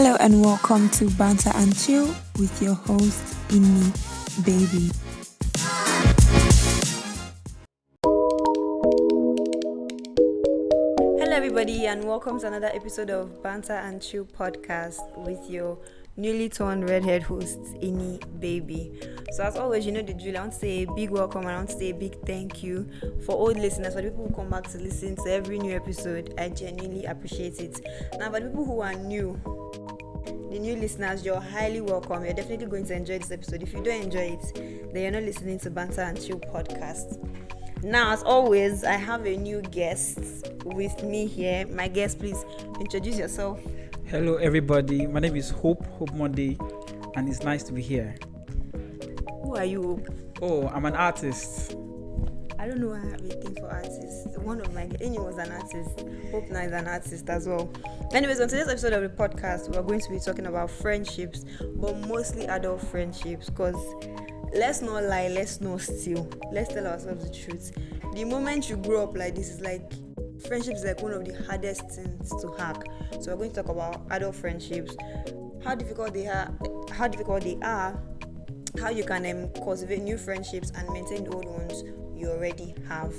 Hello and welcome to Banter and Chill with your host, Inni Baby. Hello everybody and welcome to another episode of Banter and Chill podcast with your newly turned redhead host, Inni Baby. So as always, you know the drill. I want to say a big welcome and I want to say a big thank you for old listeners, for the people who come back to listen to every new episode. I genuinely appreciate it. Now for the people who are new, the new listeners, you're highly welcome. You're definitely going to enjoy this episode. If you don't enjoy it, then you're not listening to Banter and Chill podcast. Now, as always, I have a new guest with me here. My guest, please introduce yourself. Hello, everybody. My name is Hope Monday, and it's nice to be here. Who are you, Hope? Oh, I'm an artist. I don't know why I have a thing for artists. One of my Inni was an artist. Hope now is an artist as well. Anyways, on today's episode of the podcast, we're going to be talking about friendships, but mostly adult friendships. Because let's not lie, let's not steal. Let's tell ourselves the truth. The moment you grow up like this, is like friendship is like one of the hardest things to hack. So we're going to talk about adult friendships, how difficult they are, how you can cultivate new friendships and maintain the old ones you already have.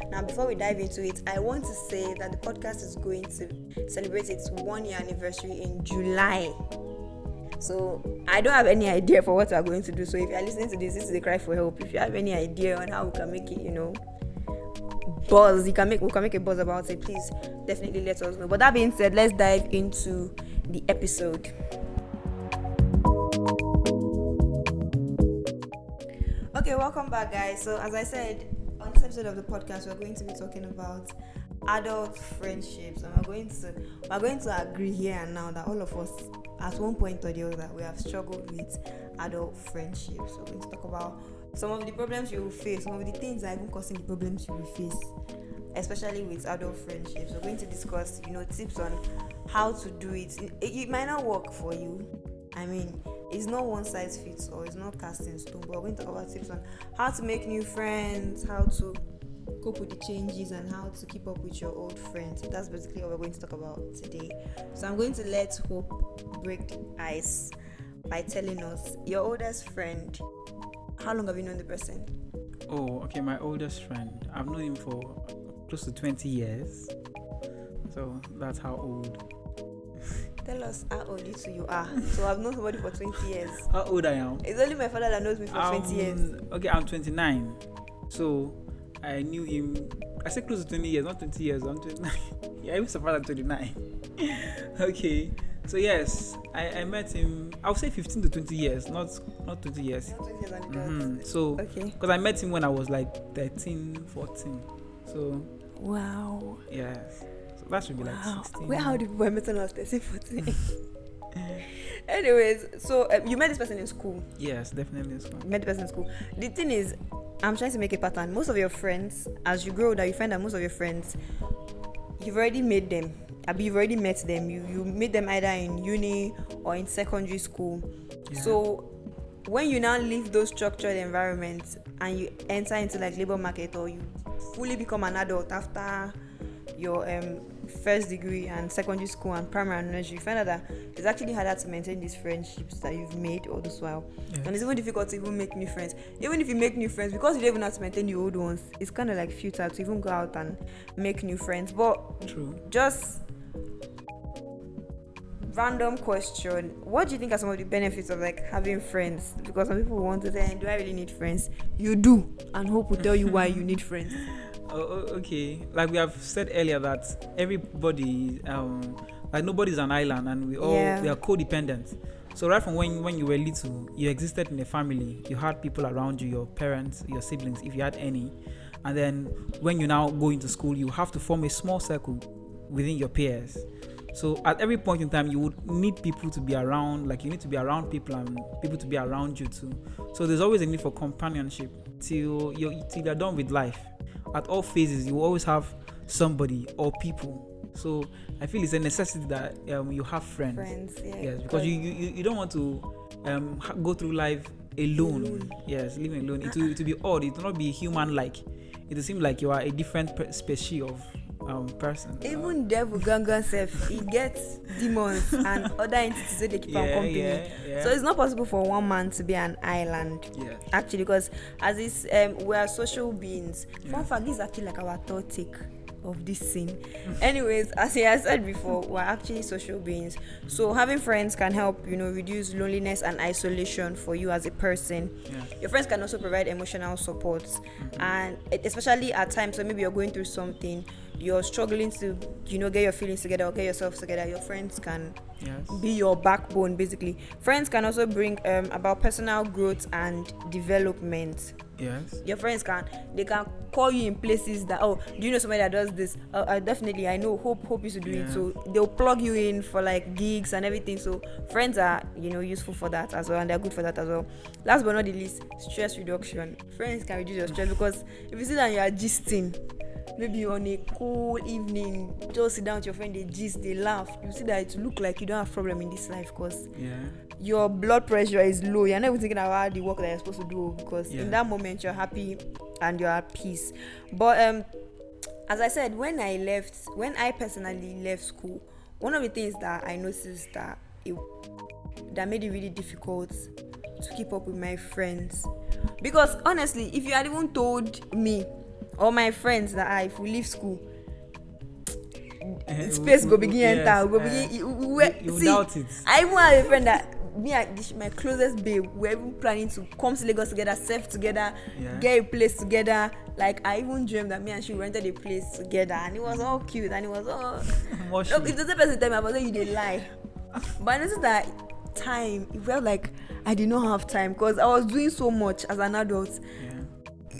Now, before we dive into it, I want to say that the podcast is going to celebrate its 1 year anniversary in July. So I don't have any idea for what we are going to do. So if you are listening to this is a cry for help. If you have any idea on how we can make it, buzz, we can make a buzz about it, please definitely let us know. But that being said, let's dive into the episode. Okay, welcome back, guys. So as I said, on this episode of the podcast, we're going to be talking about adult friendships, and we're going to agree here and now that all of us, at one point or the other, we have struggled with adult friendships. So we're going to talk about some of the problems you will face, some of the things that are even causing the problems you will face, especially with adult friendships. We're going to discuss, tips on how to do it. It might not work for you. I mean, it's not one size fits all. It's not cast in stone. But we're going to talk about tips on how to make new friends, how to cope with the changes, and how to keep up with your old friends. So that's basically what we're going to talk about today. So I'm going to let Hope break the ice by telling us your oldest friend. How long have you known the person? Oh, okay, my oldest friend. I've known him for close to 20 years. So that's how old. Tell us how old you are. So I've known somebody for 20 years. How old I am? It's only my father that knows me for 20 years. Okay, I'm 29. So I knew him. I said close to 20 years, not 20 years. I'm 29. Yeah, I was surprised at 29. Okay. So yes, I met him. I would say 15 to 20 years, not 20 years. Not 20 years on the dot. So, okay. Because I met him when I was like 13, 14. So. Wow. Yes. So that should be like 16. Where how do people met when I was 13, 14? Anyways, so you met this person in school? Yes, definitely in school. You met the person in school. The thing is, I'm trying to make a pattern. Most of your friends, as you grow older, you find that most of your friends, you've already made them. You've already met them. You meet them either in uni or in secondary school. Yeah. So when you now leave those structured environments and you enter into like labor market, or you fully become an adult after your first degree and secondary school and primary and nursery, you find out that it's actually harder to maintain these friendships that you've made all this while. Yes. And it's even difficult to even make new friends. Even if you make new friends, because you don't even have to maintain the old ones, it's kind of like futile to even go out and make new friends. But true. Just random question, what do you think are some of the benefits of like having friends? Because some people want to say, do I really need friends? You do, and Hope will tell you why you need friends. Okay, like we have said earlier that everybody, like nobody's an island, and we are codependent. So right from when you were little, you existed in a family. You had people around you, your parents, your siblings, if you had any. And then when you now go into school, you have to form a small circle within your peers. So at every point in time, you would need people to be around. Like you need to be around people and people to be around you too. So there's always a need for companionship till you're done with life. At all phases, you will always have somebody or people. So I feel it's a necessity that you have friends. Yes, because you don't want to go through life alone. Yes, living alone. It will be odd. It will not be human-like. It will seem like you are a different species person. Even devil gangan self, he gets demons and other entities that they keep on company. So it's not possible for one man to be an island. Actually, because as is we are social beings. Fun fact, this is actually like our third take of this scene. Anyways, as I said before, we're actually social beings. So having friends can help, reduce loneliness and isolation for you as a person. Your friends can also provide emotional support, and especially at times when maybe you're going through something, you're struggling to get your feelings together or get yourself together, your friends can be your backbone. Basically, friends can also bring about personal growth and development. Your friends can call you in places that, do you know somebody that does this? Definitely, I know Hope used to do it. So they'll plug you in for like gigs and everything. So friends are useful for that as well, and they're good for that as well. Last but not the least, stress reduction. Friends can reduce your stress, because if you sit down, you are gisting. Maybe on a cool evening, just sit down with your friend, they gist, they laugh. You see that it look like you don't have problem in this life, because your blood pressure is low. You're not even thinking about the work that you're supposed to do, because in that moment you're happy and you're at peace. But as I said, when I personally left school, one of the things that I noticed that made it really difficult to keep up with my friends, because honestly, if you had even told me or my friends that if we leave school, space go begin enter, go begin. You doubt it. I even have a friend that my closest babe, we're even planning to come to Lagos together, save together, get a place together. Like I even dreamed that me and she rented a place together, and it was all cute, and it was all. Look, if the other person tell me about it, you did lie. But I noticed that time, it felt like I did not have time, because I was doing so much as an adult.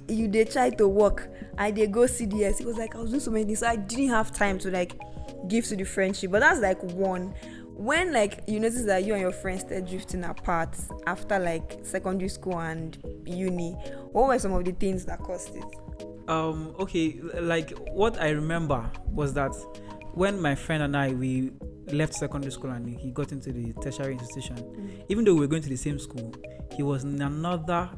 You they try to work, I they go CDS. It was like I was doing so many things, so I didn't have time to like give to the friendship. But that's like one. When like you notice that you and your friends start drifting apart after like secondary school and uni, what were some of the things that caused it? Okay, like what I remember was that when my friend and I, we left secondary school and he got into the tertiary institution, even though we were going to the same school, he was in another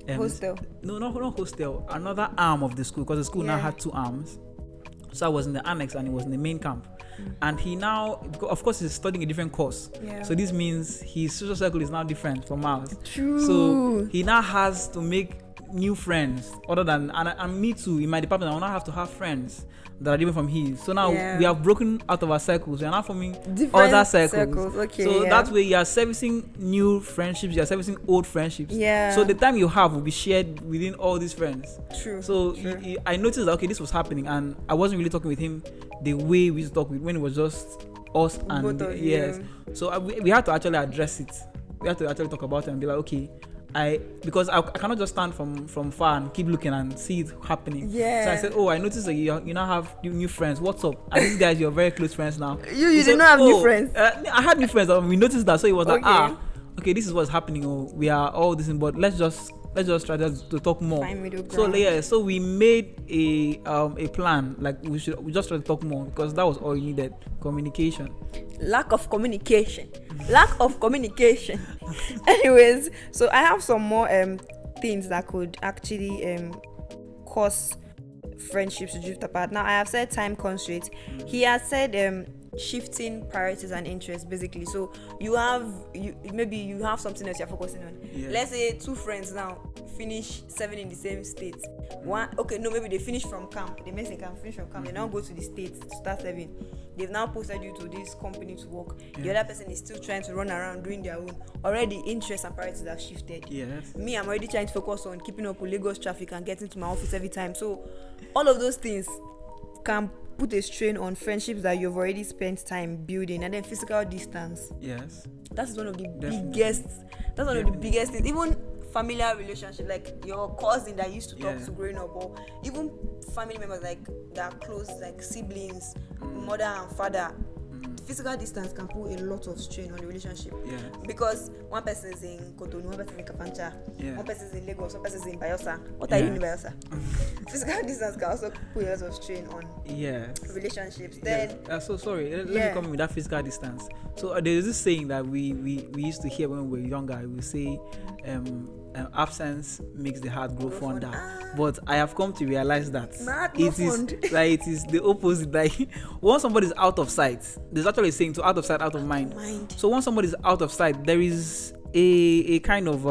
hostel. No, not hostel. Another arm of the school, because the school now had two arms. So I was in the annex and he was in the main camp. And he now, of course, he's studying a different course. So this means his social circle is now different from ours. True. So he now has to make new friends other than, and me too, in my department, I will now have to have friends that are different from his. So now we have broken out of our circles. We are now forming different other circles. Okay, so that way you are servicing new friendships, you are servicing old friendships. So the time you have will be shared within all these friends. True. So I noticed that this was happening, and I wasn't really talking with him the way we used to talk with when it was just us and both of you. So we had to actually address it. We had to actually talk about it and be like, okay, because I cannot just stand from far and keep looking and see it happening. So I said, I noticed that you now have new friends. What's up? And these guys, you're very close friends now. You did not have new friends. I had new friends. We noticed that. So it was like, okay, this is what's happening. We are all this, but let's just try to talk more. So we made a plan. Like we just try to talk more, because that was all you needed. Communication. Lack of communication. Anyways, so I have some more things that could actually cause friendships to drift apart. Now I have said time constraints. He has said shifting priorities and interests, basically. So maybe you have something else you're focusing on. Let's say two friends now finish 7 in the same state. Maybe they finish from camp, they finish from camp, they now go to the states to start serving. They've now posted you to this company to work. The other person is still trying to run around doing their own. Already interests and priorities have shifted. Me, I'm already trying to focus on keeping up with Lagos traffic and getting to my office every time. So all of those things can put a strain on friendships that you've already spent time building. And then physical distance. That's one of the biggest. That's one of the biggest things. Even familiar relationship, like your cousin that used to talk to growing up, or even family members like that are close, like siblings, mother and father. Physical distance can put a lot of strain on the relationship. Because one person is in Cotonou, one person is in Kafancha, one person is in Lagos, one person is in Bayelsa. What are you doing in Bayelsa? Physical distance can also put a lot of strain on relationships. Then so sorry, let me come in with that physical distance. So there's this saying that we used to hear when we were younger. We say absence makes the heart grow fonder. But I have come to realize that it is the opposite. Like once somebody is out of sight, there's actually a saying to out of sight, out of mind. So once somebody is out of sight, there is a kind of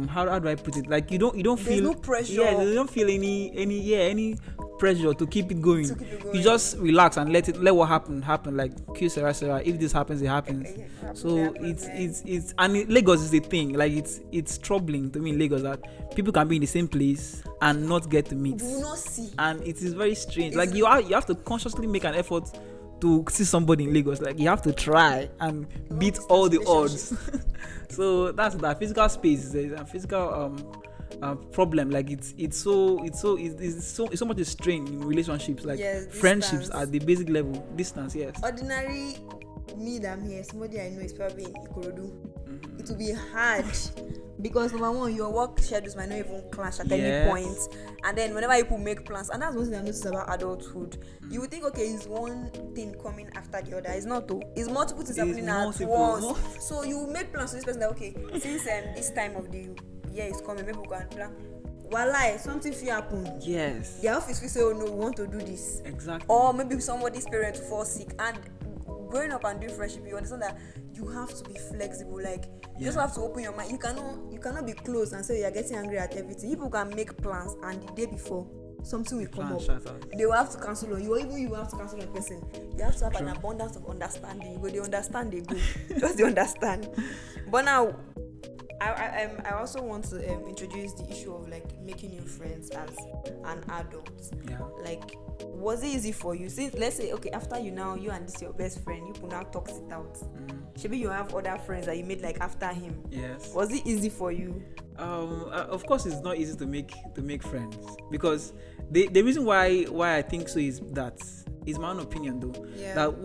how do I put it? Like you don't there's feel no pressure. Yeah, you don't feel any pressure to keep it going. You just relax and let what happen. Like Q Sarah, if this happens, it happens. So it's and Lagos is a thing. Like it's troubling to me in Lagos that people can be in the same place and not get to meet. Do not see. And it is very strange. Like you have to consciously make an effort to see somebody in Lagos. Like you have to try and beat all the odds. So that's that physical space is a physical problem. Like it's so much a strain in relationships. Like friendships at the basic level. Distance, yes. Ordinary me that I'm here, somebody I know is probably in Ikorodu. It will be hard because number one, your work schedules might not even clash at any point, and then whenever people make plans, and that's one thing I noticed about adulthood. You would think, okay, it's one thing coming after the other. It's not though. It's multiple things happening at once. So you make plans with this person that okay, since this time of the year is coming, maybe we can plan. Voila, something will happen. Yes. The office will say, oh no, we want to do this. Exactly. Or maybe somebody's parents fall sick, and growing up and doing friendship, you understand that you have to be flexible. Like you just have to open your mind. You cannot be close and say you're getting angry at everything. People can make plans and the day before something will come up. They will have to cancel on you, or even you will have to cancel on a person. You have to have an abundance of understanding. They understand, they go. Just they understand. But now I also want to introduce the issue of like making new friends as an adult. Yeah. Like, was it easy for you? Since let's say, okay, after you and this your best friend, you could now talk it out. Maybe you have other friends that you made like after him. Yes. Was it easy for you? Of course, it's not easy to make friends, because the reason why I think so is that is my own opinion though. Yeah. That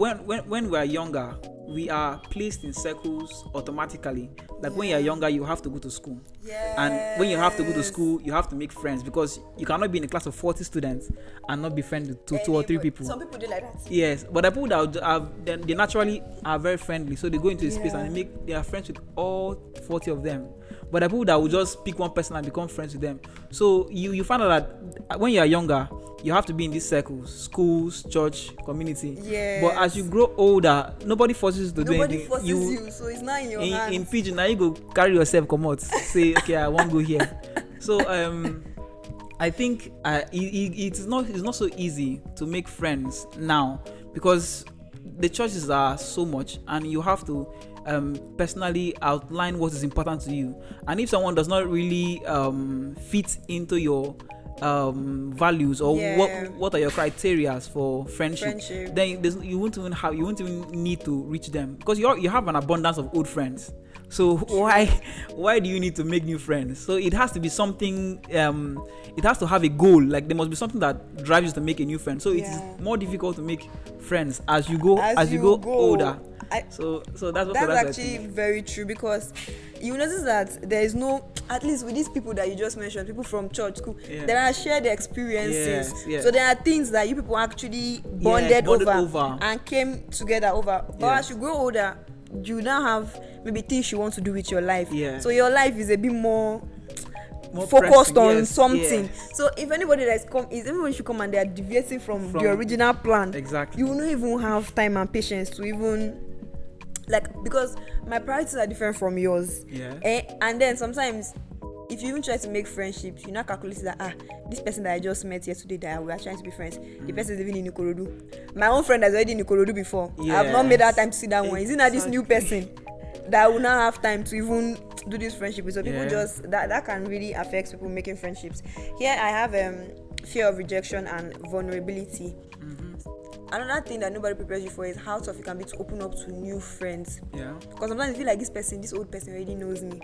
when we are younger, we are placed in circles automatically. Like when you're younger, you have to go to school. Yes. And when you have to go to school, you have to make friends, because you cannot be in a class of 40 students and not be friends with two or three people. Some people do like that. Yes, but the people that they naturally are very friendly, so they go into a space and they are friends with all 40 of them. But the people that will just pick one person and become friends with them. So you find out that when you are younger, you have to be in these circles, schools, church, community. Yes. But as you grow older, nobody forces you to do anything. Nobody forces you, so it's not in your hands. In Pidgin, now you go carry yourself, come out, say, okay, I won't go here. So I think it's not so easy to make friends now, because the choices are so much, and you have to personally outline what is important to you. And if someone does not really fit into your values, or what are your criteria for friendship, then you won't even need to reach them, because you have an abundance of old friends. So why do you need to make new friends? So it has to be something, it has to have a goal. Like there must be something that drives you to make a new friend. So it is more difficult to make friends as you go older. So that's actually very true, because you notice that there is no, at least with these people that you just mentioned, people from church, school, there are shared experiences. Yes. So there are things that you people actually bonded over and came together over. But as you grow older, you now have maybe things you want to do with your life. So your life is a bit more focused on something. So if anybody everyone should come and they are deviating from the original plan, you will not even have time and patience to even, like, because my priorities are different from yours. And then sometimes if you even try to make friendships, you now calculate that this person that I just met yesterday that we are trying to be friends, the person is living in Ikorodu. My own friend has already in Ikorodu before. I have not made that time to see that one. Is it not this new person that will not have time to even do this friendship with? So people just that can really affect people making friendships. Here I have fear of rejection and vulnerability. Another thing that nobody prepares you for is how tough it can be to open up to new friends. Because sometimes you feel like this old person already knows me.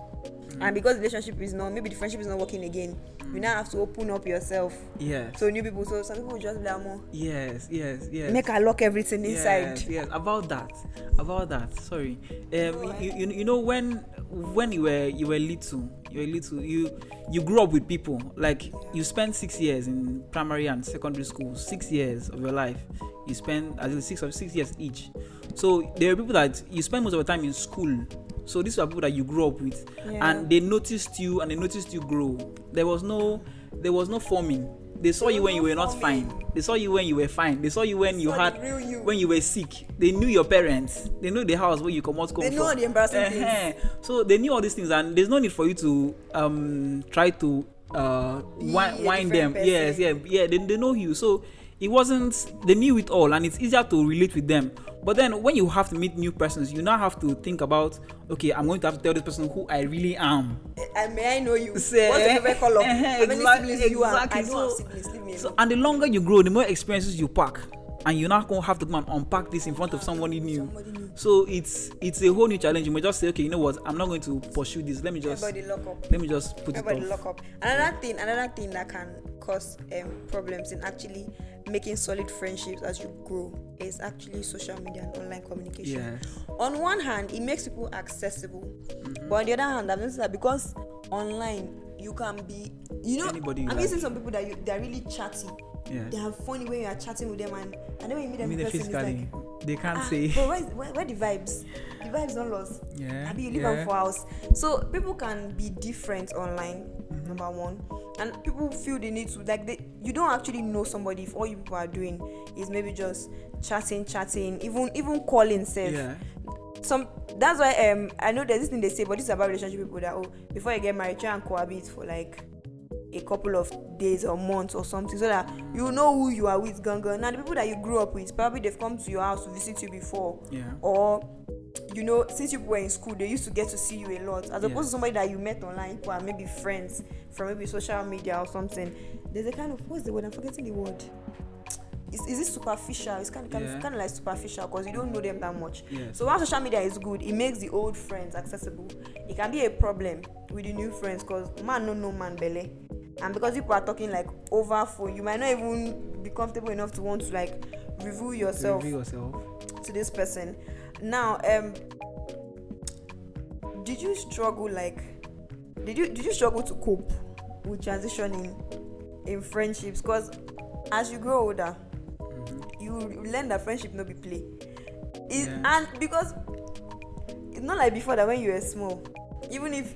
And because the relationship is not, maybe the friendship is not working again, you now have to open up yourself to new people. So some people just be like, more. Yes. Make her lock everything inside. Yes. About that. Sorry. You know when you were little, you grew up with people. Like you spent 6 years in primary and secondary school, 6 years of your life. You spend 6 years each. So there are people that you spend most of the time in school. So these are people that you grew up with, and they noticed you and they noticed you grow. There was no forming. They saw you when you were not fine. They saw you when you were fine. They saw you when when you were sick. They knew your parents. They knew the house where you come from. They know the embarrassing things. So they knew all these things, and there's no need for you to try to wind them. Person. Yes, yeah. They know you. So it wasn't. They knew it all, and it's easier to relate with them. But then when you have to meet new persons, you now have to think about, okay, I'm going to have to tell this person who I really am. And may I know you? What's your favorite color? How many siblings you are? I don't have siblings. Leave me alone. And the longer you grow, the more experiences you pack. And you're not going to have to come and unpack this in front of somebody new. So it's a whole new challenge. You may just say, okay, you know what? I'm not going to pursue this. Let me just put it off. Another thing that can cause problems in actually making solid friendships as you grow is actually social media and online communication. Yes. On one hand, it makes people accessible. But on the other hand, I've noticed that because online you can be, I'm using some people that they're really chatty. Yes. They have funny when you are chatting with them, and then when you meet them in person, it's like, they can't say. But where the vibes? The vibes don't lost. Yeah. You live on 4 hours. So people can be different online. Number one, and people feel the need to you don't actually know somebody if all you people are doing is maybe just chatting, even calling self. Yeah. That's why I know there's this thing they say, but this is about relationship people that before you get married, try and cohabit for like a couple of days or months or something, so that you know who you are with. Now the people that you grew up with, probably they've come to your house to visit you before, or since you were in school, they used to get to see you a lot, as opposed to somebody that you met online who are maybe friends from maybe social media or something. There's a kind of, what's the word? I'm forgetting the word. Is it superficial? It's kind of like superficial because you don't know them that much. Yes. So while social media is good, it makes the old friends accessible. It can be a problem with the new friends because man no man belly. And because people are talking like over phone, you might not even be comfortable enough to want to like reveal yourself to this person. Now, did you struggle to cope with transitioning in friendships? Because as you grow older, you learn that friendship no be play. And because it's not like before that when you were small, even if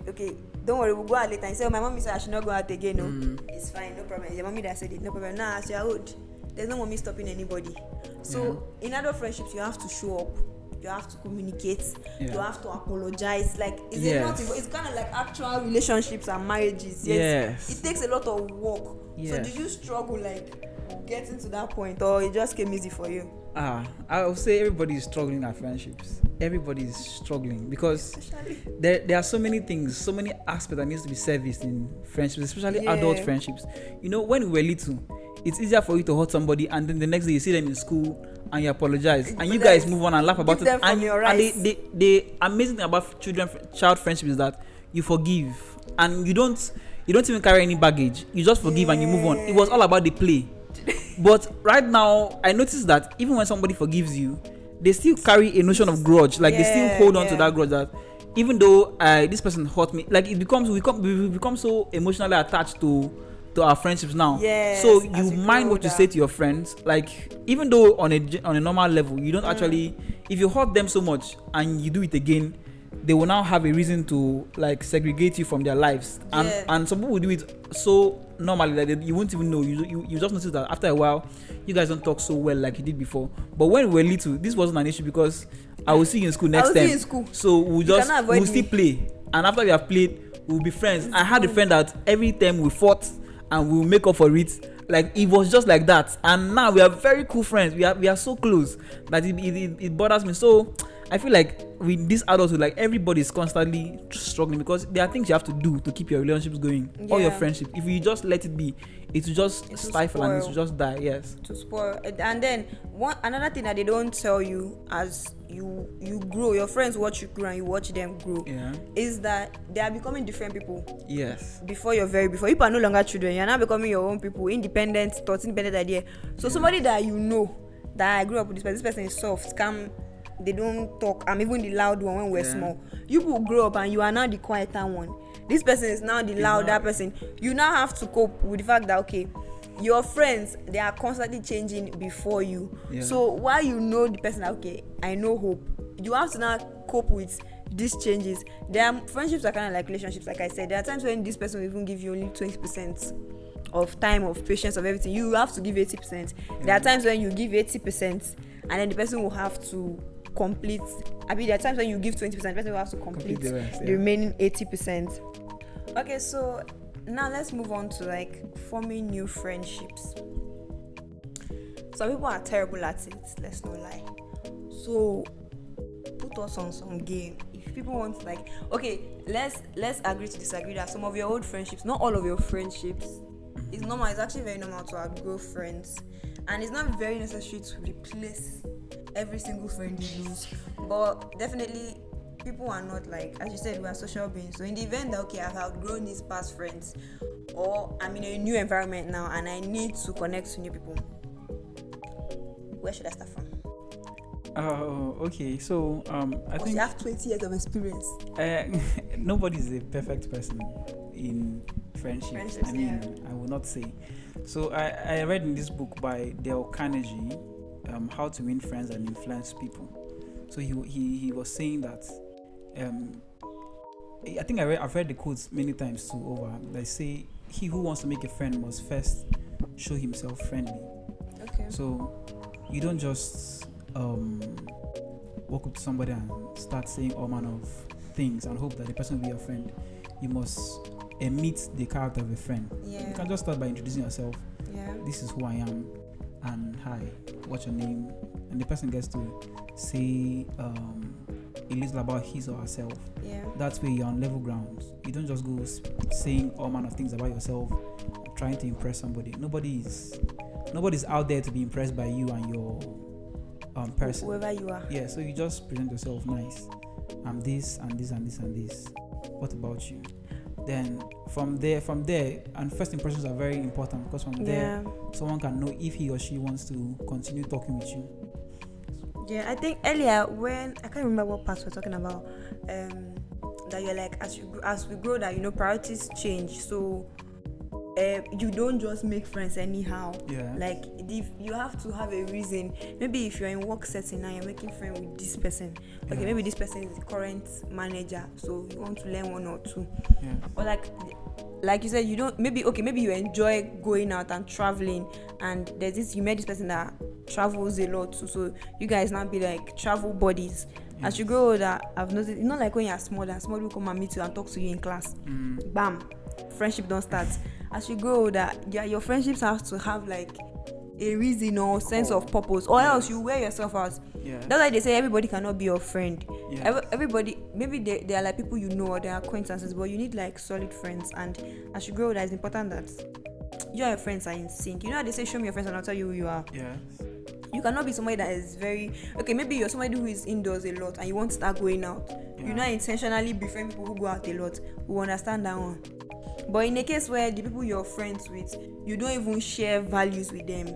don't worry, we'll go out later and say, my mommy said I should not go out again. No, it's fine, no problem. It's your mommy that said it, no problem. Now as you're old, there's no mommy stopping anybody. So in adult friendships, you have to show up, you have to communicate, you have to apologize. Like it's kind of like actual relationships and marriages. Yes. It takes a lot of work. So did you struggle like getting to that point, or it just came easy for you? I would say everybody is struggling at friendships. Everybody is struggling because there are so many things, so many aspects that needs to be serviced in friendships, especially adult friendships. When we were little, it's easier for you to hurt somebody and then the next day you see them in school and you apologize and you guys move on and laugh about it. And the amazing thing about child friendship is that you forgive and you don't even carry any baggage. You just forgive and you move on. It was all about the play. But right now, I notice that even when somebody forgives you, they still carry a notion of grudge. Like they still hold on to that grudge that even though this person hurt me, like we become so emotionally attached to our friendships now. So you mind what you say to your friends. Like even though on a normal level, you don't actually, if you hurt them so much and you do it again, they will now have a reason to like segregate you from their lives. And some people will do it so normally that you won't even know. You just notice that after a while you guys don't talk so well like you did before. But when we were little, this wasn't an issue because I will see you in school next time. So we'll still play, and after we have played we'll be friends. I had a friend that every time we fought and we'll make up for it. Like it was just like that, and now we are very cool friends. We are so close that it bothers me. So I feel like with this adulthood, like everybody is constantly struggling because there are things you have to do to keep your relationships going, or your friendship. If you just let it be, it will just stifle and it will just die. Yes. To spoil. And then another thing that they don't tell you as you grow, your friends watch you grow and you watch them grow, is that they are becoming different people. Yes. Before people are no longer children, you're now becoming your own people, independent thoughts, independent idea. So somebody that you know that I grew up with this person is soft, calm. They don't talk. I'm even the loud one when we're small. You will grow up and you are now the quieter one. This person is now the louder person. You now have to cope with the fact that your friends, they are constantly changing before you. So while you know the person, I know Hope, you have to now cope with this changes. There are friendships are kind of like relationships. Like I said, there are times when this person will even give you only 20% of time, of patience, of everything. You have to give 80%. There are times when you give 80% and then the person will have to complete. I mean, there are times when you give 20%, the person will have to complete the rest, the remaining 80%. Okay, so now let's move on to like forming new friendships. Some people are terrible at it, let's not lie. So put us on some game. If people want to like, okay, let's agree to disagree that some of your old friendships, not all of your friendships, it's normal. It's actually very normal to outgrow friends, and it's not very necessary to replace every single friend you lose. But definitely, people are not like, as you said, we are social beings. So in the event that okay, I've outgrown these past friends, or I'm in a new environment now and I need to connect to new people, where should I start from? Okay. So I think you have 20 years of experience. Nobody's a perfect person in friendships. I mean, I will not say. So I read in this book by Dale Carnegie, How to Win Friends and Influence People. So he was saying that I think I've read the quotes many times too over. They say he who wants to make a friend must first show himself friendly. Okay. So you don't just walk up to somebody and start saying all manner of things and hope that the person will be your friend. You must emit the character of a friend. Yeah. You can just start by introducing yourself. Yeah. This is who I am, and hi, what's your name? And the person gets to say a little about his or herself. Yeah. That way you're on level ground. You don't just go saying all manner of things about yourself, trying to impress somebody. Nobody's out there to be impressed by you and your person. Whoever you are. Yeah, so you just present yourself nice. I'm this and this and this and this. What about you? Then from there, and first impressions are very important, because from there, someone can know if he or she wants to continue talking with you. Yeah, I think earlier when I can't remember what part we're talking about, that you're like as we grow, that priorities change. So you don't just make friends anyhow. Yeah. Like you have to have a reason. Maybe if you're in work setting and you're making friends with this person, okay, maybe this person is the current manager, so you want to learn one or two. Yeah. Or like you said, you don't maybe you enjoy going out and traveling, and there's this you met this person that travels a lot too, so you guys now be like travel buddies. As you grow older, I've noticed it's not like when you're small and somebody will come and meet you and talk to you in class. Bam, friendship don't start. As you grow older, your friendships have to have like a reason or sense of purpose, or else you wear yourself out. That's why they say everybody cannot be your friend. Everybody, maybe they are like people or they are acquaintances, but you need like solid friends. And as you grow older, it's important that you and your friends are in sync. You know how they say, show me your friends and I'll tell you who you are. You cannot be somebody that is very okay. Maybe you're somebody who is indoors a lot and you want to start going out. You not intentionally befriend people who go out a lot. We understand that one. But in a case where the people you're friends with, you don't even share values with them,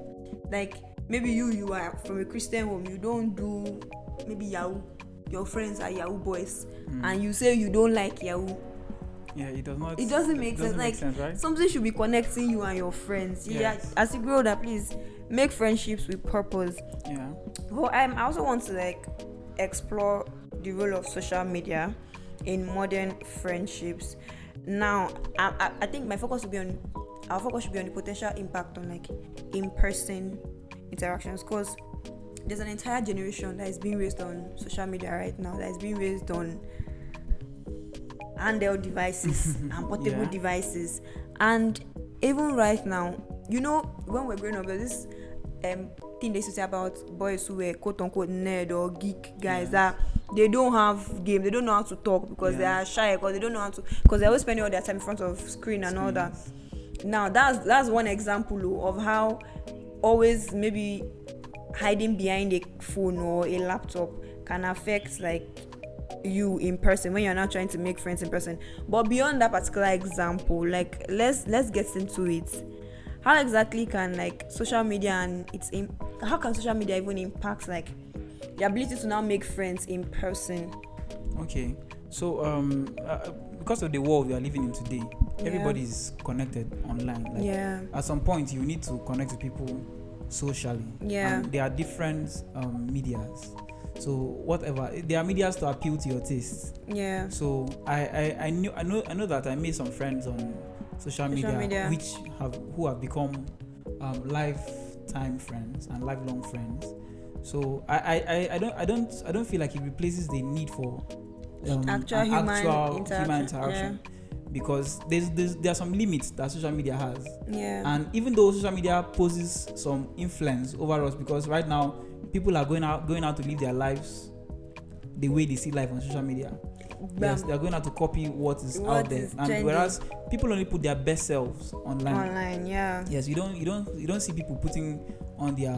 like maybe you are from a Christian home, you don't do maybe Yahoo, your friends are Yahoo boys, and you say you don't like Yahoo. It does not. It doesn't make sense. Like right? Something should be connecting you and your friends. As you grow older, please make friendships with purpose. Well, I also want to like explore the role of social media in modern friendships. Now, I think our focus should be on the potential impact on like in-person interactions, because there's an entire generation that is being raised on social media right now, that is being raised on handheld devices and portable devices. And even right now, when we're growing up, there's this thing they used to say about boys who were quote unquote nerd or geek guys that they don't have game, they don't know how to talk because they are shy, because they don't know how to, because they're always spending all their time in front of screen and all that. Now that's one example of how always maybe hiding behind a phone or a laptop can affect like you in person when you're not trying to make friends in person. But beyond that particular example, like let's get into it. How exactly can like social media and how can social media even impact like the ability to now make friends in person? Okay, so because of the world we are living in today, everybody is connected online. Like, at some point you need to connect with people socially. And there are different medias. So whatever, there are medias to appeal to your tastes. Yeah. So I know that I made some friends on social media. who have become lifetime friends and lifelong friends. So I don't feel like it replaces the need for actual human interaction. Yeah. Because there are some limits that social media has. Yeah. And even though social media poses some influence over us, because right now people are going out to live their lives the way they see life on social media. Yes, they are going out to copy what is out there, and trendy. Whereas people only put their best selves online. Yeah. Yes, you don't see people putting on their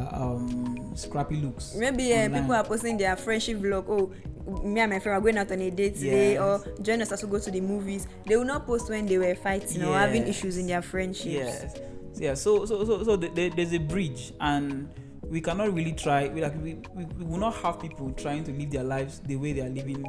scrappy looks. Maybe people are posting their friendship vlog. Oh, me and my friend are going out on a date today, yes. or join us as we go to the movies. They will not post when they were fighting or having issues in their friendships. Yes. Yeah. So there's a bridge, and we cannot really try. We will not have people trying to live their lives the way they are living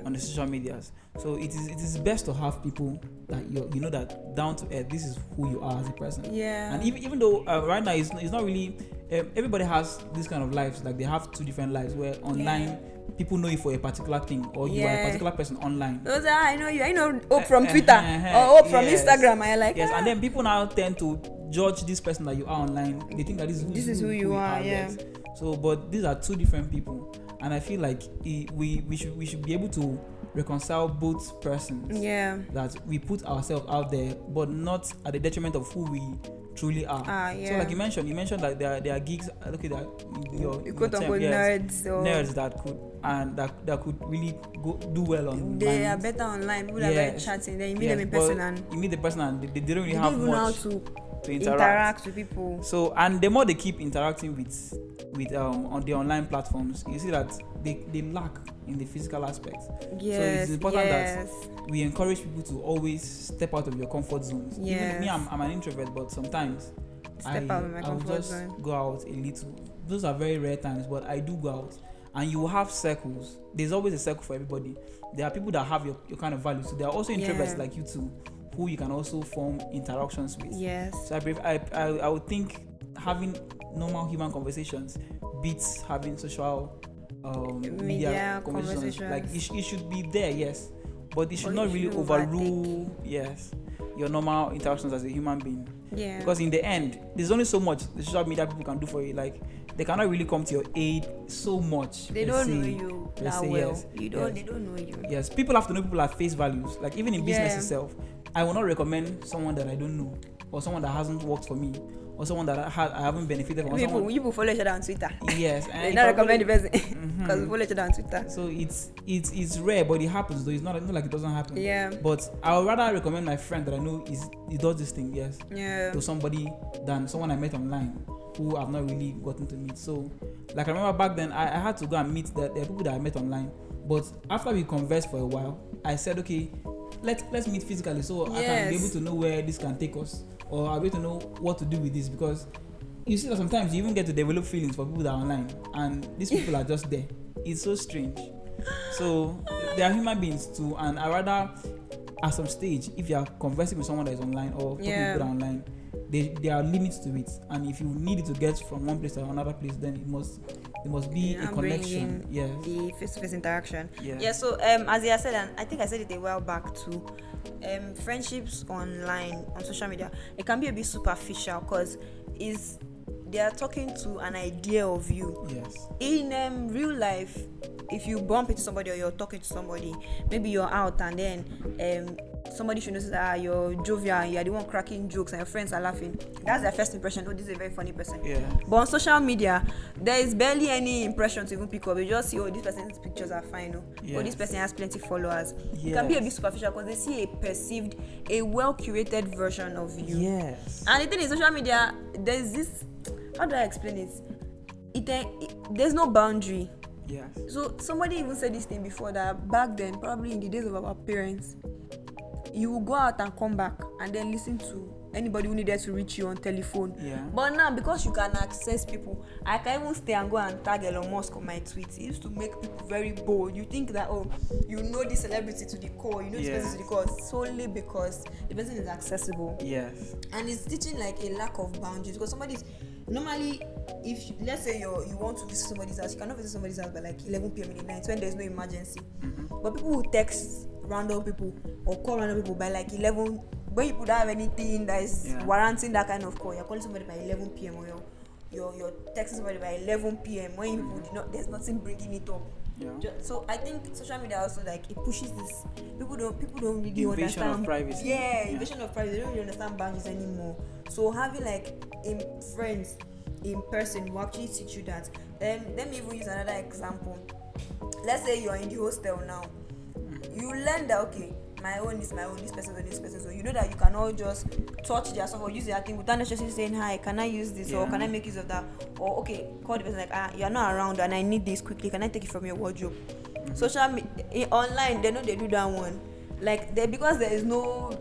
on the social medias. So it is best to have people that you know that down to earth. This is who you are as a person. Yeah. And even though right now it's not really everybody has this kind of lives. Like they have two different lives where online people know you for a particular thing, or you are a particular person online. Those are, I know you. I know Hope from Twitter or Hope from Instagram. I like. Yes, and then people now tend to judge this person that you are online. They think that this is who you are. Yeah. Yes. So, but these are two different people, and I feel like we should be able to reconcile both persons. Yeah. That we put ourselves out there, but not at the detriment of who we truly are. So like you mentioned that there are geeks. Okay, that your quote unquote nerds that could really do well on. They are better online. People are very chatting. Then you meet them in person, and you meet the person and they don't really have much to interact with people. So, and the more they keep interacting with on the online platforms, you see that they lack in the physical aspect. Yes, so it's important that we encourage people to always step out of your comfort zones. Yes. Even me, I'm an introvert, but sometimes I will just go out a little. Those are very rare times, but I do go out. And you will have circles. There's always a circle for everybody. There are people that have your kind of values. So there are also introverts like you too, who you can also form interactions with. Yes. So I would think having normal human conversations beats having social media conversations. Like it should be there, yes, but it should not really overrule your normal interactions as a human being. Yeah. Because in the end, there's only so much the social media people can do for you. Like they cannot really come to your aid so much. They don't know you that well. Yes. They don't know you. Yes, people have to know people at face values. Like even in business itself, I will not recommend someone that I don't know, or someone that hasn't worked for me, or someone that I haven't benefited from. People follow each other on Twitter. Yes, and not recommend the person because we follow each other on Twitter. So it's rare, but it happens though. It's not like it doesn't happen. Yeah. But I would rather recommend my friend that I know he does this thing. Yes. Yeah. To somebody than someone I met online who I've not really gotten to meet. So, like I remember back then, I had to go and meet the people that I met online. But after we conversed for a while, I said, okay, let's meet physically so I can be able to know where this can take us, or I'll be able to know what to do with this, because you see that sometimes you even get to develop feelings for people that are online, and these people are just there. It's so strange. So they are human beings too, and I rather at some stage, if you are conversing with someone that is online or talking with people that are online, there are limits to it, and if you need it to get from one place to another place, then it must be a connection. Yes. The face-to-face interaction. Yeah. Yeah. So as I said, and I think I said it a while back too, friendships online on social media, it can be a bit superficial because they are talking to an idea of you. Yes. In real life, if you bump into somebody or you're talking to somebody, maybe you're out and then somebody should notice that you're jovial and you're the one cracking jokes and your friends are laughing. That's their first impression. Oh, this is a very funny person. Yeah. But on social media, there is barely any impression to even pick up. You just see, oh, this person's pictures are fine. Oh, this person has plenty followers. Yes. It can be a bit superficial because they see a well-curated version of you. Yes. And the thing is, social media, there's this, how do I explain it? There's no boundary. Yes. So somebody even said this thing before, that back then, probably in the days of our parents, you will go out and come back and then listen to anybody who needed to reach you on telephone. Yeah. But now, because you can access people, I can even stay and go and tag Elon Musk on my tweets. It used to make people very bold. You think that, oh, you know this celebrity to the core, you know this person to the core, solely because the person is accessible. Yes. And it's teaching like a lack of boundaries, because normally if let's say you want to visit somebody's house, you cannot visit somebody's house by like 11 p.m. in the night when there's no emergency. But people who text random people or call random people by like 11, when you don't have anything that is warranting that kind of call, you're calling somebody by 11 p.m. or you're texting somebody by 11 p.m. when you people there's nothing bringing it up. So I think social media also, like, it pushes this. People don't really invasion understand of privacy. Invasion of privacy. They don't really understand boundaries anymore. So having like friends in person will actually teach you that. Let me even use another example. Let's say you're in the hostel now. You learn that, okay, my own is my own, this person. So you know that you cannot just touch their stuff or use their thing without necessarily saying, hi, can I use this or can I make use of that? Or okay, call the person like, you're not around and I need this quickly. Can I take it from your wardrobe? Social media, online, they know they do that one. Like, because there is no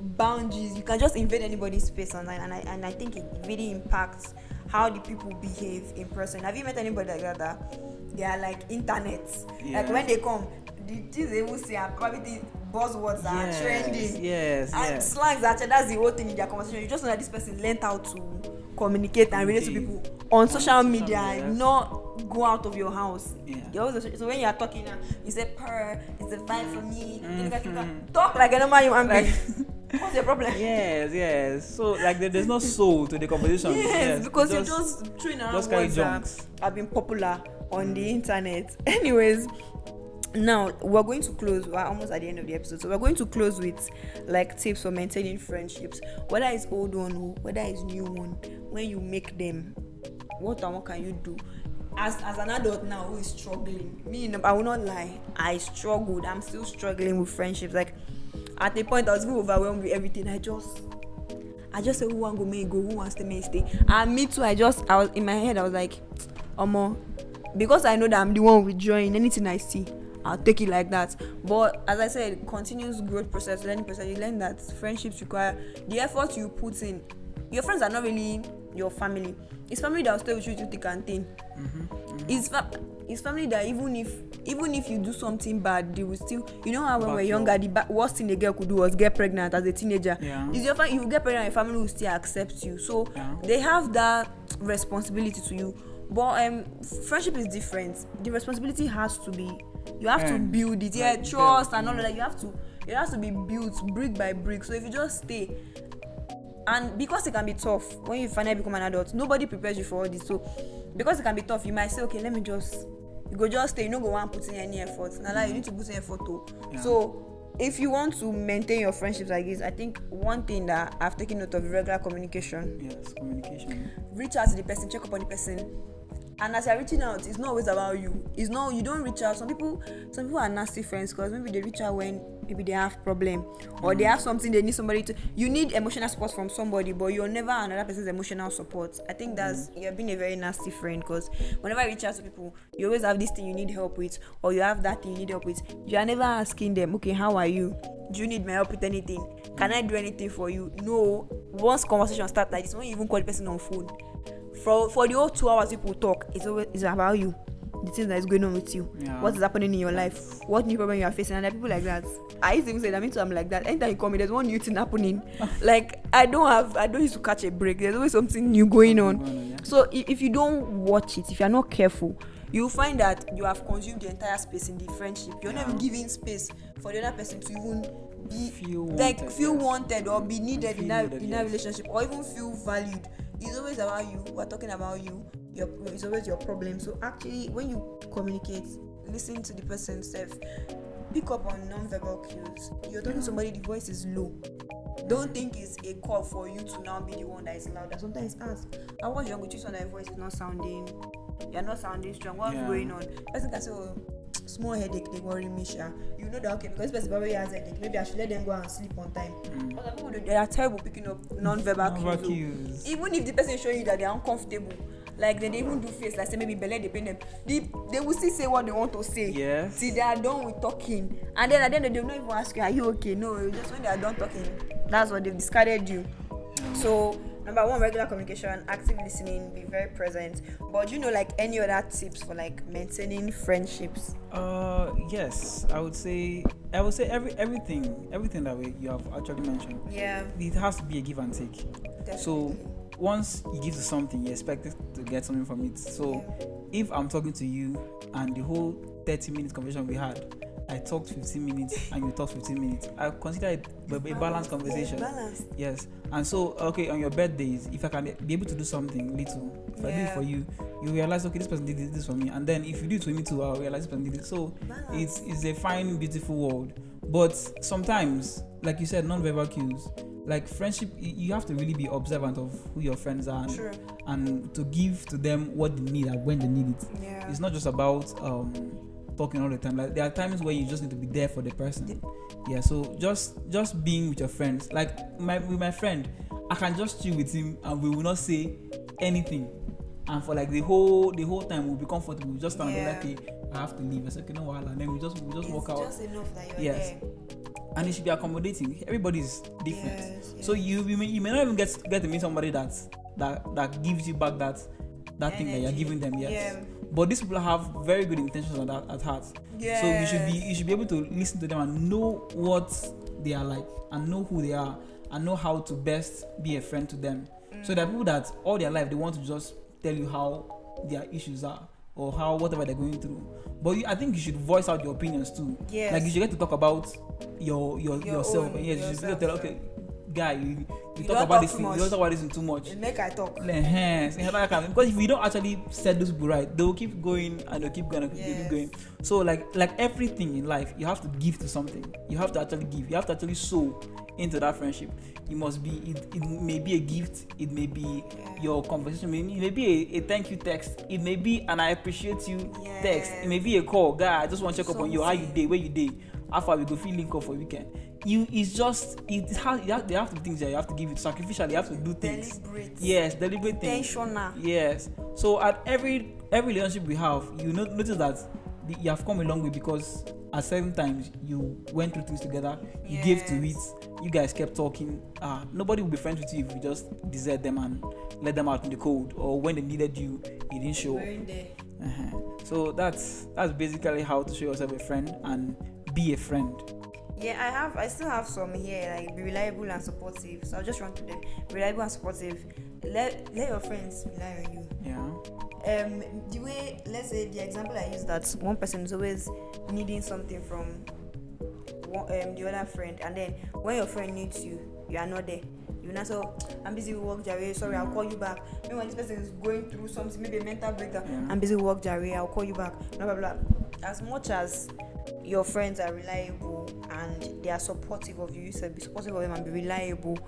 boundaries, you can just invade anybody's space online, and I think it really impacts how the people behave in person. Have you met anybody like that they are like internet? Like when they come, the things they will say are probably buzzwords that are trending. And slangs that's the whole thing in their conversation. You just know that this person learned how to communicate and relate to people on social media, not go out of your house. So when you are talking, you say purr, it's a vibe for me. Talk like a normal human being. What's your problem? Yes. So like there's no soul to the conversation. Because you're just throwing around words that have been popular on the internet. Anyways, now we're going to close. We're almost at the end of the episode, so we're going to close with like tips for maintaining friendships, whether it's old one or whether it's new one. When you make them, what can you do? As an adult now who is struggling, I will not lie, I struggled. I'm still struggling with friendships. Like at a point I was really overwhelmed with everything. I just said, who want to go, may go, who wants to may stay. And me too, I was in my head, I was like, because I know that I'm the one withdrawing, anything I see, I'll take it like that. But as I said, continuous growth process, learning process, you learn that friendships require the effort you put in. Your friends are not really your family. It's family that will stay with you to thick and thin. It's family that even if you do something bad, they will still, you know how when we're younger, the worst thing a girl could do was get pregnant as a teenager. It's your family. If you get pregnant, your family will still accept you. So they have that responsibility to you. But friendship is different. The responsibility has to be, you have to build it. Trust and all of that. It has to be built brick by brick. So if you just stay, and because it can be tough when you finally become an adult, nobody prepares you for all this. So because it can be tough, you might say, okay, you go just stay. You don't go and put in any effort. Now you need to put in effort too. So if you want to maintain your friendships like this, I think one thing that I've taken note of is regular communication. Yes, communication. Reach out to the person, check up on the person. And as you're reaching out, it's not always about you. It's not, you don't reach out. Some people are nasty friends because maybe they reach out when maybe they have problem or they have something they need somebody to. You need emotional support from somebody, but you're never another person's emotional support. I think you're being a very nasty friend, because whenever you reach out to people, you always have this thing you need help with, or you have that thing you need help with. You are never asking them, okay, how are you? Do you need my help with anything? Can I do anything for you? No. Once conversation starts like this, when you even call the person on phone, for the whole 2 hours people talk, it's about you, the things that is going on with you, what is happening in your life, what new problem you are facing. And there are people like that. I used to even say that, I'm like that. Anytime you call me, there's one new thing happening. Like I don't used to catch a break. There's always something new going on. So if you don't watch it, if you're not careful, you'll find that you have consumed the entire space in the friendship. You're not even giving space for the other person to even feel wanted or be needed in that relationship, or even feel valued. It's always about you. We're talking about you. It's always your problem. So actually, when you communicate, listen to the person self. Pick up on non-verbal cues. You're talking to somebody, the voice is low. Don't think it's a call for you to now be the one that is louder. Sometimes ask, I was young with you, so that voice is not sounding. You're not sounding strong. What's going on? Person can say, small headache, they worry me, Sha. You know that, okay, because this person probably has a headache. Maybe I should let them go and sleep on time. Other people, they are terrible picking up non-verbal cues. Even if the person is showing you that they are uncomfortable, like they even do face, like say maybe belly they pain them. They will still say what they want to say. Yes. See, they are done with talking, and then at the end they will not even ask you, are you okay? No, just when they are done talking, that's what they've discarded you. So number one, regular communication, active listening, be very present. But do you know like any other tips for like maintaining friendships? Yes, I would say everything that you have actually mentioned. Yeah. It has to be a give and take. Definitely. So once you give to something, you expect to get something from it. So if I'm talking to you and the whole 30-minute conversation we had, I talked 15 minutes and you talked 15 minutes, I consider it a balanced conversation. Yeah, balanced. Yes. And so, okay, on your birthdays, if I can be able to do something little, if I do it for you, you realize, okay, this person did this for me. And then if you do it for me too, I'll realize this person did it. So it's a fine, beautiful world. But sometimes, like you said, non-verbal cues, like friendship, you have to really be observant of who your friends are and to give to them what they need and when they need it. Yeah. It's not just about talking all the time. Like there are times where you just need to be there for the person. Yeah. So just being with your friends. Like with my friend, I can just chill with him and we will not say anything. And for like the whole time we'll be comfortable. Just stand there like, okay, I have to leave. I said, okay, no, and then we just walk out. It's just enough that you're there. And it should be accommodating. Everybody's different. Yes. So you may not even get to meet somebody that gives you back that thing that you're giving them. Yes. Yeah. But these people have very good intentions at heart. Yes. So you should be able to listen to them and know what they are like and know who they are and know how to best be a friend to them. So there are people that all their life they want to just tell you how their issues are or how whatever they're going through. But I think you should voice out your opinions too. Yes. Like you should get to talk about yourself. And yes, you should tell, okay, guy, you talk about this thing. You don't talk about this too much. Make I talk. Because if you don't actually set those people right, they will keep going and they'll keep going and keep going. So like everything in life, you have to give to something. You have to actually give. You have to actually sow into that friendship. It must be. It may be a gift. It may be your conversation. It may be a thank you text. It may be an I appreciate you text. It may be a call. Guy, I just want to check up on you. How you day? Where you day? How far we go? Feel link up for weekend. They have to be things that you have to give it sacrificially. You have to do things. Deliberate things. Intentional. Yes. So at every relationship we have, you notice that you have come a long way because at certain times you went through things together. You gave to it. You guys kept talking. Nobody will be friends with you if you just desert them and let them out in the cold, or when they needed you, you didn't show up. So that's basically how to show yourself a friend and be a friend. Yeah, I still have some here, like be reliable and supportive. So I'll just run through them. Reliable and supportive. Let your friends rely on you. Yeah. The way, let's say the example I use, that one person is always needing something from the other friend, and then when your friend needs you, you are not there. You not so I'm busy with work, Jerry. Sorry, I'll call you back. Maybe when this person is going through something, maybe a mental breakdown, I'm busy with work, Jerry. I'll call you back. Blah blah blah. As much as your friends are reliable and they are supportive of you, you said be supportive of them and be reliable.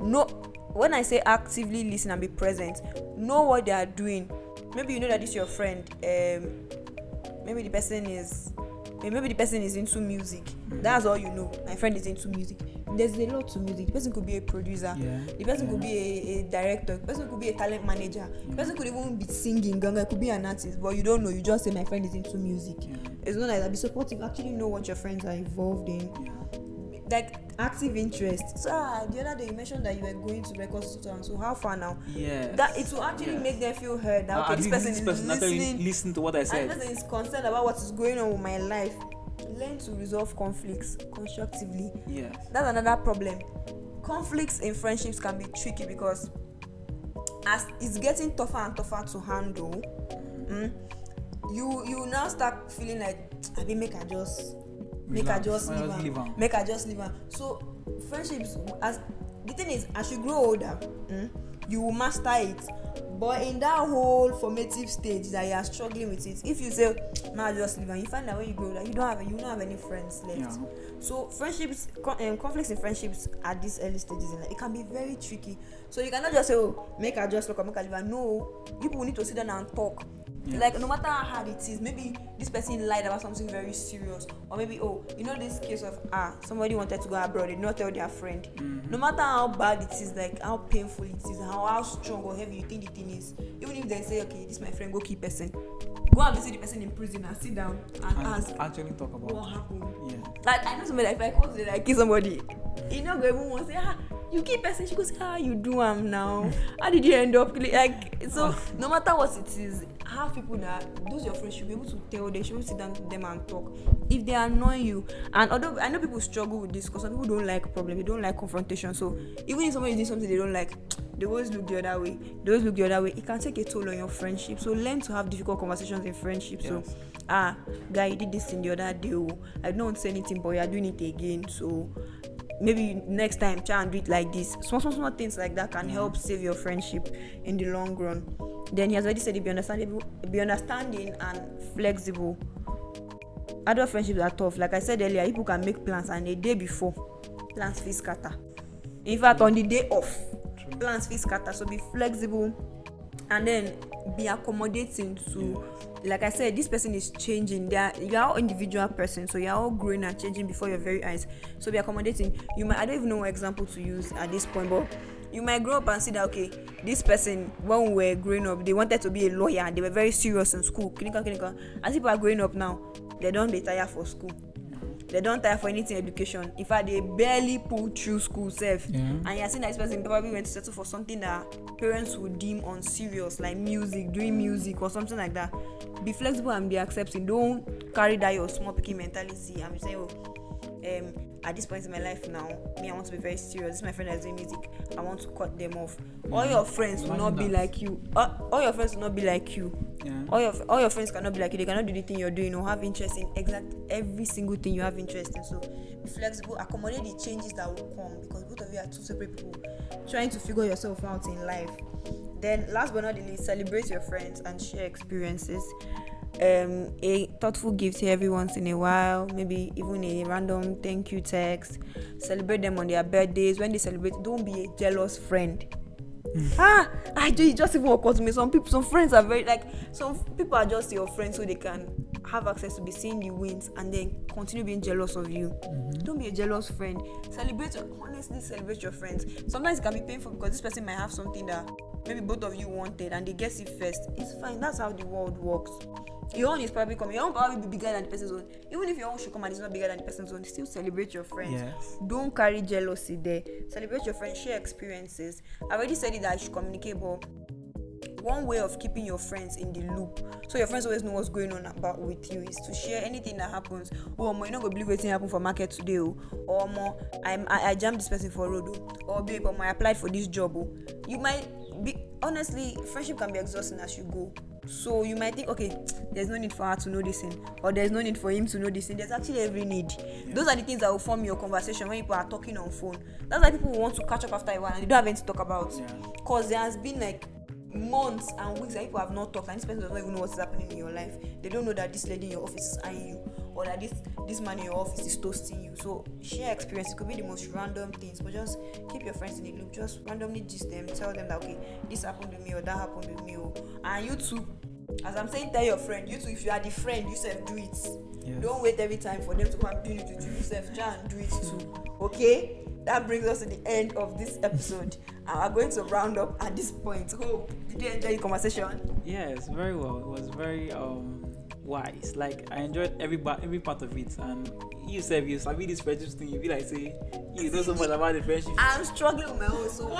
No, when I say actively listen and be present, know what they are doing. Maybe you know that this is your friend. Maybe the person is into music. That's all you know. My friend is into music. There's a lot to music. The person could be a producer. The person could be a director. The person could be a talent manager. The person could even be singing. It could be an artist, but you don't know. You just say my friend is into music. It's not like that. Be supportive. Actually know what your friends are involved in. Like active interest. So the other day you mentioned that you were going to record and so how far now? That it will actually make them feel heard. That okay, this person is listening. Listen to what I said. And this person is concerned about what is going on with my life. Learn to resolve conflicts constructively. That's another problem. Conflicts in friendships can be tricky because as it's getting tougher and tougher to handle, you now start feeling like make I just leave her. So friendships, as the thing is, as you grow older, you will master it. But in that whole formative stage that you are struggling with it, if you say, "Nah, just leave," and you find that when you grow older, you don't have any friends left. So friendships, conflicts in friendships at these early stages, it can be very tricky. So you cannot just say, "Oh, make her just look or make her leave her." No, people need to sit down and talk. Like no matter how hard it is, maybe this person lied about something very serious, or maybe this case of somebody wanted to go abroad, they did not tell their friend. No matter how bad it is, like how painful it is, how strong or heavy you think the thing is, even if they say, okay, this is my friend, go keep person, go and visit the person in prison and sit down and ask actually talk about what happened. Like I know somebody, like, if I call today, like kill somebody, you know, go even want to say, you keep person, she goes, how you do now? How did you end up? Like, so no matter what it is, have people that those your friends should be able to tell them, should sit down to them and talk. If they annoy you, and although I know people struggle with this because some people don't like problem, they don't like confrontation. So even if somebody is doing something they don't like, they always look the other way. It can take a toll on your friendship. So learn to have difficult conversations in friendship. Yes. So guy, you did this thing the other day. I don't want to say anything, but you're doing it again. So maybe next time try and do it like this. Small things like that can help save your friendship in the long run. Then he has already said be understanding and flexible. Adult friendships are tough. Like I said earlier, people can make plans and a day before plans fit scatter. In fact, on the day off, plans fit scatter. So be flexible and then be accommodating to, like I said, this person is changing. You are all individual persons, so you are all growing and changing before your very eyes. So be accommodating. I don't even know what example to use at this point, but you might grow up and see that, okay, this person, when we were growing up, they wanted to be a lawyer. They were very serious in school. Clinical. As people are growing up now, they don't retire for school. They don't tire for anything education. In fact, they barely pull through school self. Yeah. And you're seeing that this person probably went to settle for something that parents would deem unserious, like music, doing music or something like that. Be flexible and be accepting. Don't carry that your small picking mentality. I'm saying, at this point in my life now, I want to be very serious. This is my friend that's doing music. I want to cut them off. All your friends will not be like you. All your friends will not be like you. Yeah. All your friends cannot be like you. They cannot do the thing you're doing or have interest in every single thing you have interest in. So be flexible, accommodate the changes that will come, because both of you are two separate people trying to figure yourself out in life. Then last but not least, celebrate your friends and share experiences. A thoughtful gift here every once in a while, maybe even a random thank you text. Celebrate them on their birthdays. When they celebrate, don't be a jealous friend. It just even occurred to me, some friends are very, like, some people are just your friends so they can have access to be seeing the wins and then continue being jealous of you. Don't be a jealous friend. Honestly celebrate your friends. Sometimes it can be painful because this person might have something that maybe both of you wanted and they get it first. It's fine. That's how the world works. Your own is probably coming. Your own probably be bigger than the person's own. Even if your own should come and it's not bigger than the person's own, still celebrate your friends. Yes. Don't carry jealousy there. Celebrate your friends, share experiences. I already said it that I should communicate, but one way of keeping your friends in the loop, so your friends always know what's going on about with you, is to share anything that happens. You're not gonna believe what's happened for market today, or more, I jammed this person for road, or babe, I applied for this job. You might be, honestly, friendship can be exhausting as you go. So you might think, okay, there's no need for her to know this thing, or there's no need for him to know this thing. There's actually every need. Yeah. Those are the things that will form your conversation when people are talking on phone. That's why people want to catch up after a while and they don't have anything to talk about. Because there has been like months and weeks that people have not talked and this person does not even know what's happening in your life. They don't know that this lady in your office is eyeing you, or that this man in your office is toasting you. So share experience. It could be the most random things, but just keep your friends in the loop. Just randomly gist them, tell them that, okay, this happened to me or that happened with me. And you too, as I'm saying, tell your friend, you too, if you are the friend, you self do it. Yes. Don't wait every time for them to come and do it with you. Yourself, try and do it too. Okay? That brings us to the end of this episode. And we're going to round up at this point. Hope, did you enjoy the conversation? Yes, very well. It was very wise. Like, I enjoyed every part of it. And you said you sabi this friendship thing, you be like, say, you know so much about the friendship. I'm struggling with my own, so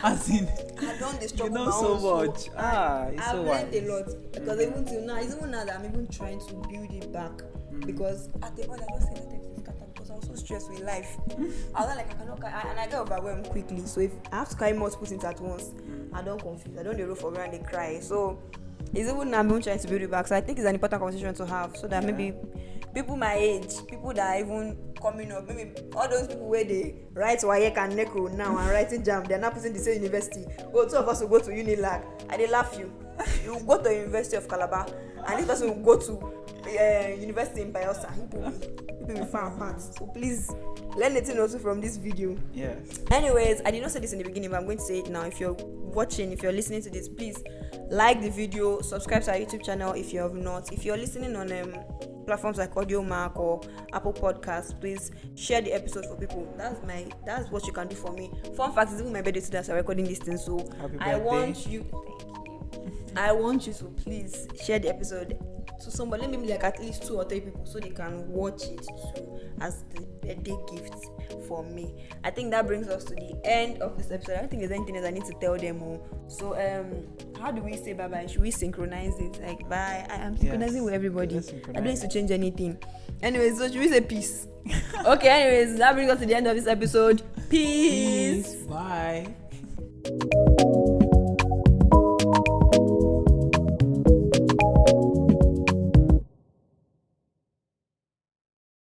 as in, I don't struggle you know with my own. so much. So I've learned a lot, because even till now, it's even now that I'm even trying to build it back. Because at the point I just said that it's scattered because I was so stressed with life. I was like, I cannot carry, and I get overwhelmed quickly. So if I have to carry multiple things at once, I don't confuse. I don't roll for me and they cry. So it's even now I'm trying to build it back. So I think it's an important conversation to have, so that maybe people my age, people that are even coming up, maybe all those people where they write WAEC and NECO now and writing JAM, they're not putting the same university. Two of us will go to Unilag and they laugh you. You will go to the University of Calabar and this person will go to University in Bayelsa. People will far apart. So please learn anything also from this video. Yes. Anyways, I did not say this in the beginning, but I'm going to say it now. If you're watching, if you're listening to this, please like the video, subscribe to our YouTube channel if you have not. If you're listening on platforms like AudioMark or Apple Podcasts, please share the episode for people. That's what you can do for me. Fun fact, it's even my birthday today as I'm recording this thing, so I want you to please share the episode to somebody. Let me like at least 2 or 3 people so they can watch it too as the birthday gift for me. I think that brings us to the end of this episode. I don't think there's anything else I need to tell them all. So how do we say bye bye? Should we synchronize it? Like bye. I am synchronizing with everybody. I don't need to change anything. Anyways, so should we say peace? Okay, anyways, that brings us to the end of this episode. Peace. Bye. you.